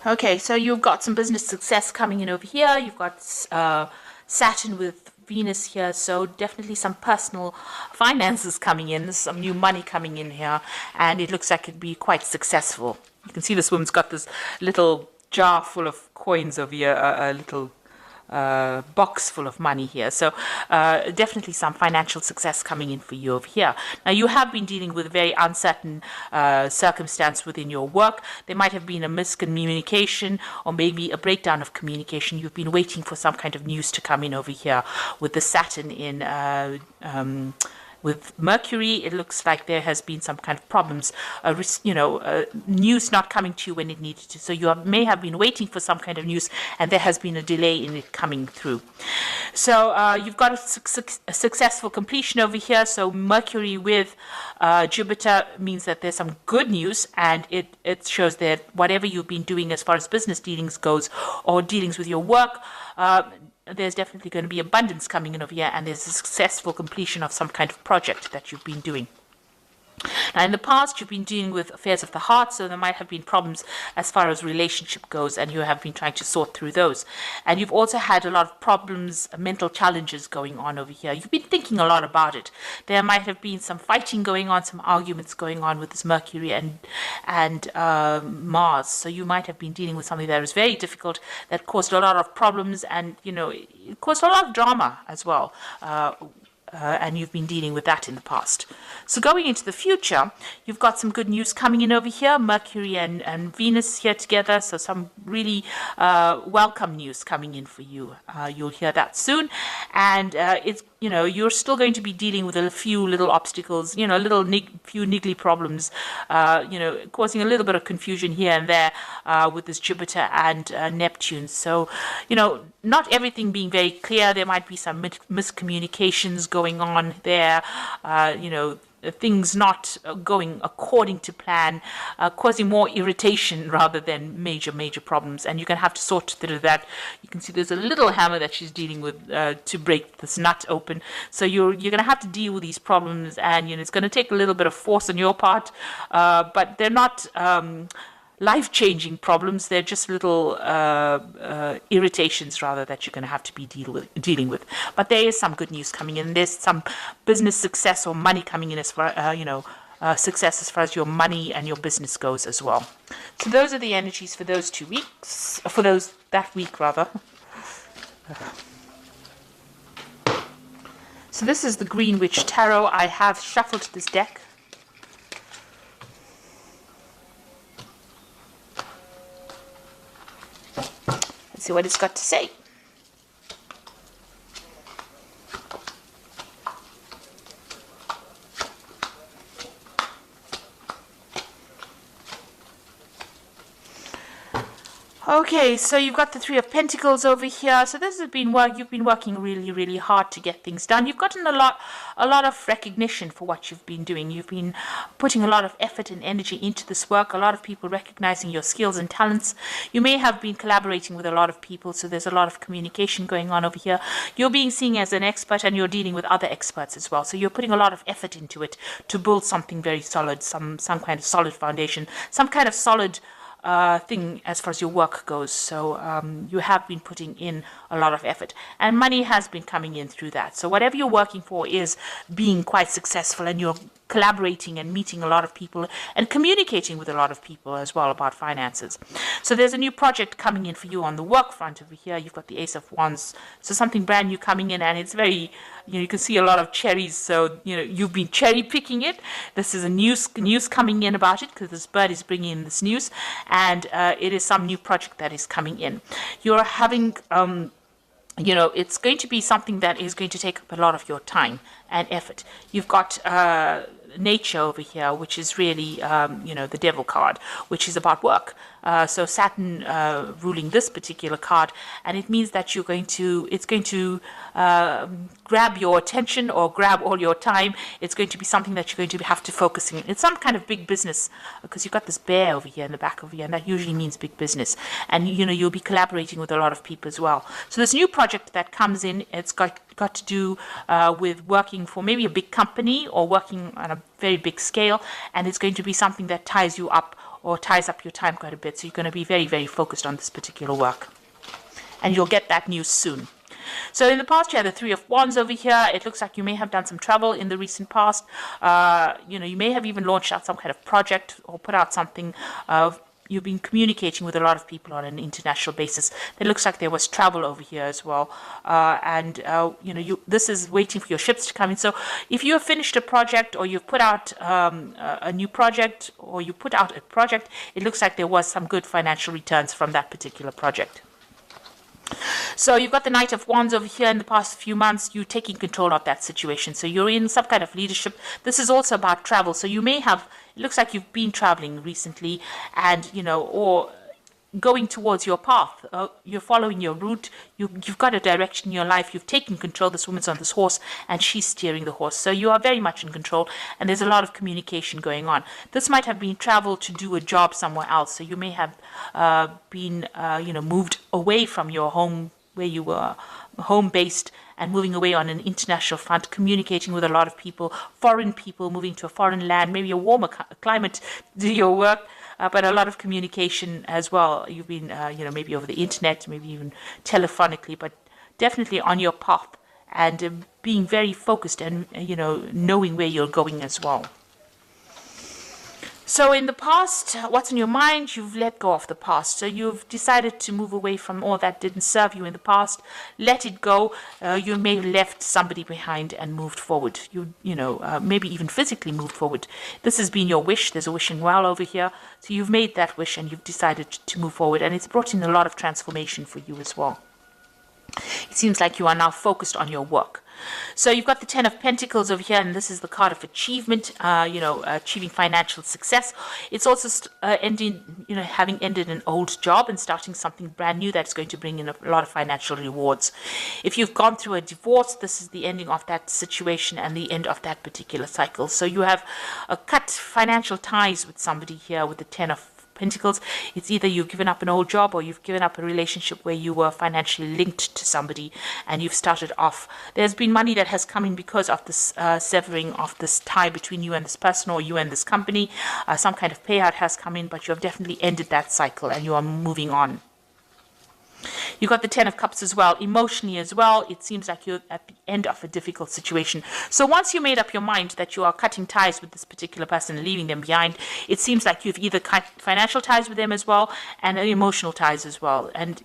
Okay, so you've got some business success coming in over here. You've got Saturn with Venus here, so definitely some personal finances coming in, some new money coming in here, and it looks like it'd be quite successful. You can see this woman's got this little jar full of coins over here, a little box full of money here. So definitely some financial success coming in for you over here. Now, you have been dealing with a very uncertain circumstance within your work. There might have been a miscommunication or maybe a breakdown of communication. You've been waiting for some kind of news to come in over here with the Saturn in with Mercury. It looks like there has been some kind of problems, news not coming to you when it needed to. So you may have been waiting for some kind of news, and there has been a delay in it coming through. So you've got a successful completion over here. So Mercury with Jupiter means that there's some good news, and it shows that whatever you've been doing as far as business dealings goes or dealings with your work, there's definitely going to be abundance coming in over here, and there's a successful completion of some kind of project that you've been doing. Now, in the past, you've been dealing with affairs of the heart, so there might have been problems as far as relationship goes, and you have been trying to sort through those. And you've also had a lot of problems, mental challenges going on over here. You've been thinking a lot about it. There might have been some fighting going on, some arguments going on with this Mercury and Mars. So you might have been dealing with something that was very difficult, that caused a lot of problems, and it caused a lot of drama as well. And you've been dealing with that in the past. So going into the future, you've got some good news coming in over here. Mercury and Venus here together, so some really welcome news coming in for you. You'll hear that soon, and it's you're still going to be dealing with a few little obstacles, few niggly problems, causing a little bit of confusion here and there with this Jupiter and Neptune. So, not everything being very clear. There might be some miscommunications going on there, things not going according to plan, causing more irritation rather than major problems. And you're going to have to sort through that. You can see there's a little hammer that she's dealing with to break this nut open. So you're going to have to deal with these problems, and it's going to take a little bit of force on your part, but they're not life-changing problems. They're just little irritations rather that you're going to have to be dealing with. But there is some good news coming in. There's some business success or money coming in as far success as far as your money and your business goes as well. So those are the energies for those 2 weeks, that week rather. So this is the Green Witch Tarot. I have shuffled this deck. Let's see what it's got to say. Okay, so you've got the Three of Pentacles over here. So this has been work. You've been working really hard to get things done. You've gotten a lot of recognition for what you've been doing. You've been putting a lot of effort and energy into this work. A lot of people recognizing your skills and talents. You may have been collaborating with a lot of people, so there's a lot of communication going on over here. You're being seen as an expert, and you're dealing with other experts as well. So you're putting a lot of effort into it to build something very solid, some kind of solid foundation, some kind of solid thing as far as your work goes. So you have been putting in a lot of effort, and money has been coming in through that. So whatever you're working for is being quite successful, and you're collaborating and meeting a lot of people and communicating with a lot of people as well about finances. So there's a new project coming in for you on the work front over here. You've got the Ace of Wands, so something brand new coming in, and it's very, you can see a lot of cherries. So you've been cherry picking it. This is a news coming in about it, because this bird is bringing in this news, and it is some new project that is coming in. You're having it's going to be something that is going to take up a lot of your time and effort. You've got nature over here, which is really, the devil card, which is about work. So Saturn ruling this particular card, and it means that it's going to grab your attention or grab all your time. It's going to be something that you're going to have to focus on. It's some kind of big business, because you've got this bear over here in the back over here, and that usually means big business. And you'll be collaborating with a lot of people as well. So this new project that comes in, it's got to do with working for maybe a big company or working on a very big scale, and it's going to be something that ties you up or ties up your time quite a bit. So you're going to be very, very focused on this particular work. And you'll get that news soon. So in the past, you had the Three of Wands over here. It looks like you may have done some travel in the recent past. You may have even launched out some kind of project or put out something. You've been communicating with a lot of people on an international basis. It looks like there was travel over here as well. This is waiting for your ships to come in. So if you have finished a project, or you've put out a new project, or you put out a project, it looks like there was some good financial returns from that particular project. So you've got the Knight of Wands over here. In the past few months, you're taking control of that situation. So you're in some kind of leadership. This is also about travel. So you may have, it looks like you've been traveling recently, and, or going towards your path. You're following your route. You've got a direction in your life. You've taken control. This woman's on this horse, and she's steering the horse. So you are very much in control, and there's a lot of communication going on. This might have been travel to do a job somewhere else. So you may have been, moved away from your home, where you were home-based, and moving away on an international front, communicating with a lot of people, foreign people, moving to a foreign land, maybe a warmer climate to do your work, but a lot of communication as well. You've been, maybe over the internet, maybe even telephonically, but definitely on your path, and being very focused and, knowing where you're going as well. So in the past, what's in your mind? You've let go of the past. So you've decided to move away from all that didn't serve you in the past. Let it go. You may have left somebody behind and moved forward. Maybe even physically moved forward. This has been your wish. There's a wishing well over here. So you've made that wish, and you've decided to move forward. And it's brought in a lot of transformation for you as well. It seems like you are now focused on your work. So you've got the Ten of Pentacles over here, and this is the card of achievement, achieving financial success. It's also having ended an old job and starting something brand new that's going to bring in a lot of financial rewards. If you've gone through a divorce, this is the ending of that situation and the end of that particular cycle. So you have cut financial ties with somebody here with the Ten of Pentacles. It's either you've given up an old job, or you've given up a relationship where you were financially linked to somebody, and you've started off. There's been money that has come in because of this severing of this tie between you and this person, or you and this company. Some kind of payout has come in, but you have definitely ended that cycle, and you are moving on. You've got the Ten of Cups as well. Emotionally as well, it seems like you're at the end of a difficult situation. So once you made up your mind that you are cutting ties with this particular person and leaving them behind, it seems like you've either cut financial ties with them as well, and emotional ties as well. And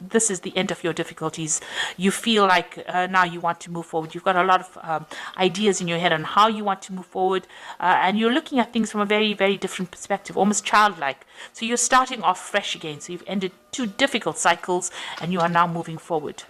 this is the end of your difficulties. You feel like now you want to move forward. You've got a lot of ideas in your head on how you want to move forward, and you're looking at things from a very, very different perspective, almost childlike. So you're starting off fresh again. So you've ended 2 difficult cycles, and you are now moving forward.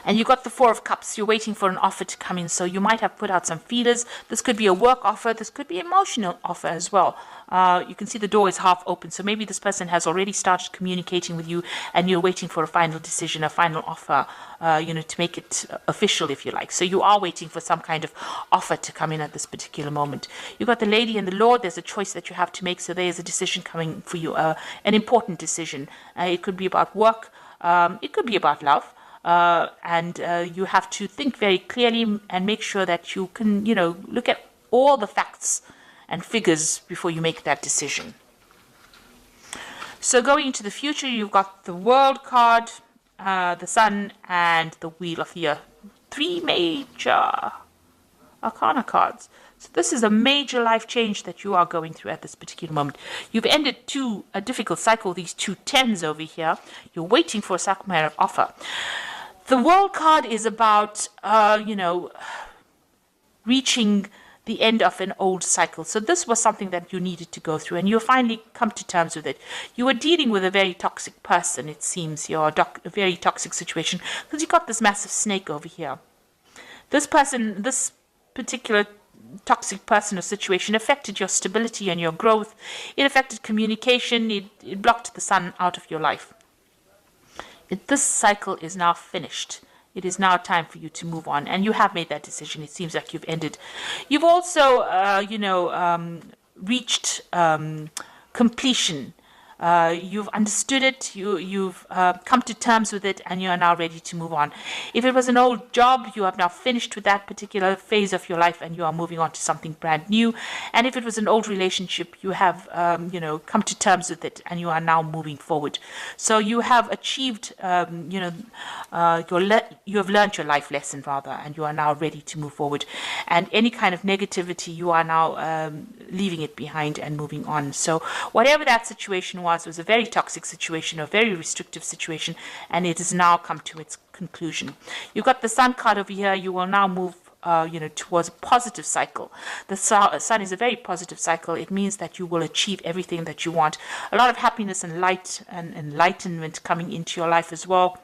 And you got the Four of Cups. You're waiting for an offer to come in. So you might have put out some feelers. This could be a work offer. This could be an emotional offer as well. You can see the door is half open. So maybe this person has already started communicating with you, and you're waiting for a final decision, a final offer, to make it official, if you like. So you are waiting for some kind of offer to come in at this particular moment. You've got the Lady and the Lord. There's a choice that you have to make. So there is a decision coming for you, an important decision. It could be about work. It could be about love. And you have to think very clearly and make sure that you can, look at all the facts and figures before you make that decision. So going into the future, you've got the World card, the Sun, and the Wheel of the Earth. 3 major Arcana cards. So this is a major life change that you are going through at this particular moment. You've ended a difficult cycle, these 2 tens over here. You're waiting for a sacramental offer. The World card is about, reaching the end of an old cycle. So this was something that you needed to go through, and you finally come to terms with it. You were dealing with a very toxic person, it seems. You're a very toxic situation, because you got this massive snake over here. This person, this particular toxic person or situation affected your stability and your growth. It affected communication. It blocked the sun out of your life. This cycle is now finished. It is now time for you to move on, and you have made that decision. It seems like you've ended. You've also, reached completion You've understood it, you've come to terms with it, and you are now ready to move on. If it was an old job, you have now finished with that particular phase of your life and you are moving on to something brand new. And if it was an old relationship, you have come to terms with it and you are now moving forward. So you have achieved you have learned your life lesson rather, and you are now ready to move forward. And any kind of negativity, you are now leaving it behind and moving on. So whatever that situation was a very toxic situation, a very restrictive situation, and it has now come to its conclusion. You've got the Sun card over here. You will now move towards a positive cycle. The sun is a very positive cycle. It means that you will achieve everything that you want. A lot of happiness and light and enlightenment coming into your life as well.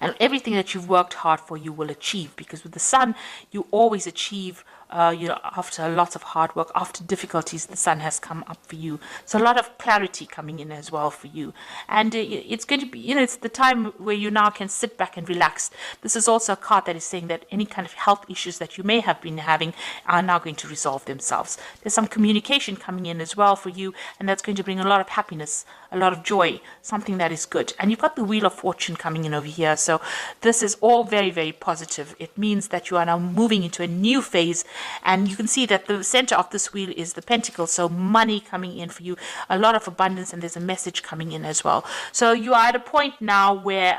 And everything that you've worked hard for, you will achieve, because with the sun, you always achieve. After a lot of hard work, after difficulties, the sun has come up for you. So a lot of clarity coming in as well for you. And it's going to be, it's the time where you now can sit back and relax. This is also a card that is saying that any kind of health issues that you may have been having are now going to resolve themselves. There's some communication coming in as well for you, and that's going to bring a lot of happiness, a lot of joy, something that is good. And you've got the Wheel of Fortune coming in over here. So this is all very, very positive. It means that you are now moving into a new phase. And you can see that the center of this wheel is the pentacle, so money coming in for you, a lot of abundance, and there's a message coming in as well. So you are at a point now where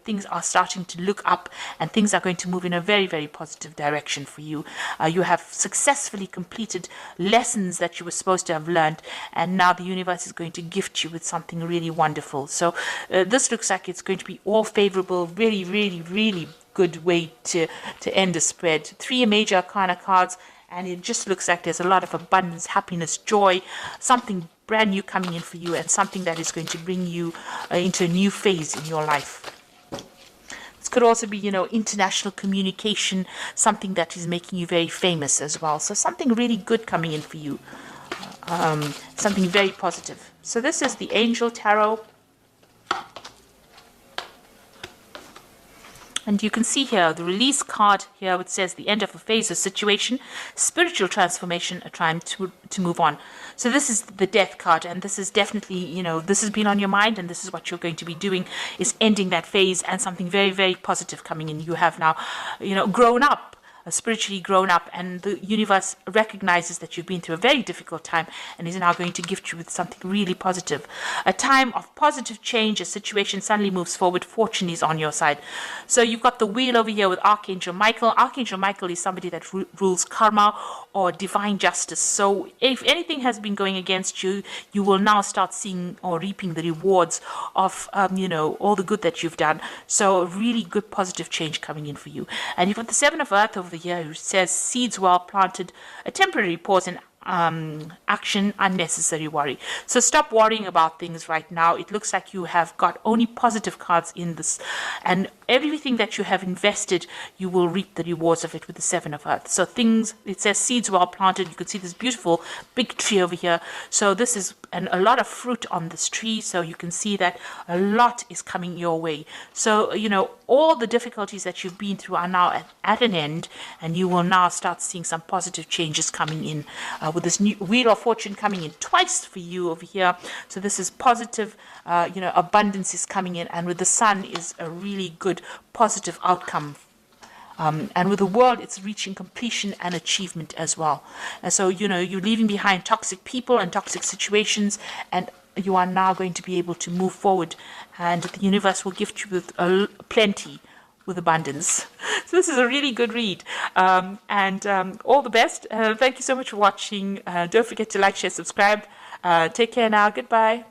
things are starting to look up, and things are going to move in a very, very positive direction for you. You have successfully completed lessons that you were supposed to have learned, and now the universe is going to gift you with something really wonderful. So this looks like it's going to be all favorable, really, really, really good way to end a spread. 3 major arcana cards, and it just looks like there's a lot of abundance, happiness, joy, something brand new coming in for you, and something that is going to bring you into a new phase in your life. This could also be, international communication, something that is making you very famous as well. So something really good coming in for you, something very positive. So this is the Angel Tarot. And you can see here the release card here, which says the end of a phase or situation, spiritual transformation, a time to move on. So this is the Death card, and this is definitely, this has been on your mind, and this is what you're going to be doing, is ending that phase, and something very, very positive coming in. You have now, grown up. Spiritually grown up, and the universe recognizes that you've been through a very difficult time and is now going to gift you with something really positive. A time of positive change, a situation suddenly moves forward, fortune is on your side. So you've got the wheel over here with Archangel Michael. Archangel Michael is somebody that rules karma or divine justice. So if anything has been going against you, you will now start seeing or reaping the rewards of all the good that you've done. So really good positive change coming in for you. And you've got the Seven of Earth over here, who says seeds well planted, a temporary pause in action, unnecessary worry. So stop worrying about things right now. It looks like you have got only positive cards in this, and everything that you have invested, you will reap the rewards of it with the Seven of Earth. So things, it says seeds well planted. You can see this beautiful big tree over here. So this is a lot of fruit on this tree. So you can see that a lot is coming your way. So, all the difficulties that you've been through are now at an end, and you will now start seeing some positive changes coming in with this new Wheel of Fortune coming in twice for you over here. So this is positive, abundance is coming in, and with the Sun is a really good positive outcome. And with the World, it's reaching completion and achievement as well. And so, you're leaving behind toxic people and toxic situations, and you are now going to be able to move forward, and the universe will gift you with plenty, with abundance. So this is a really good read, and all the best. Thank you so much for watching. Don't forget to like, share, subscribe. Take care now. Goodbye.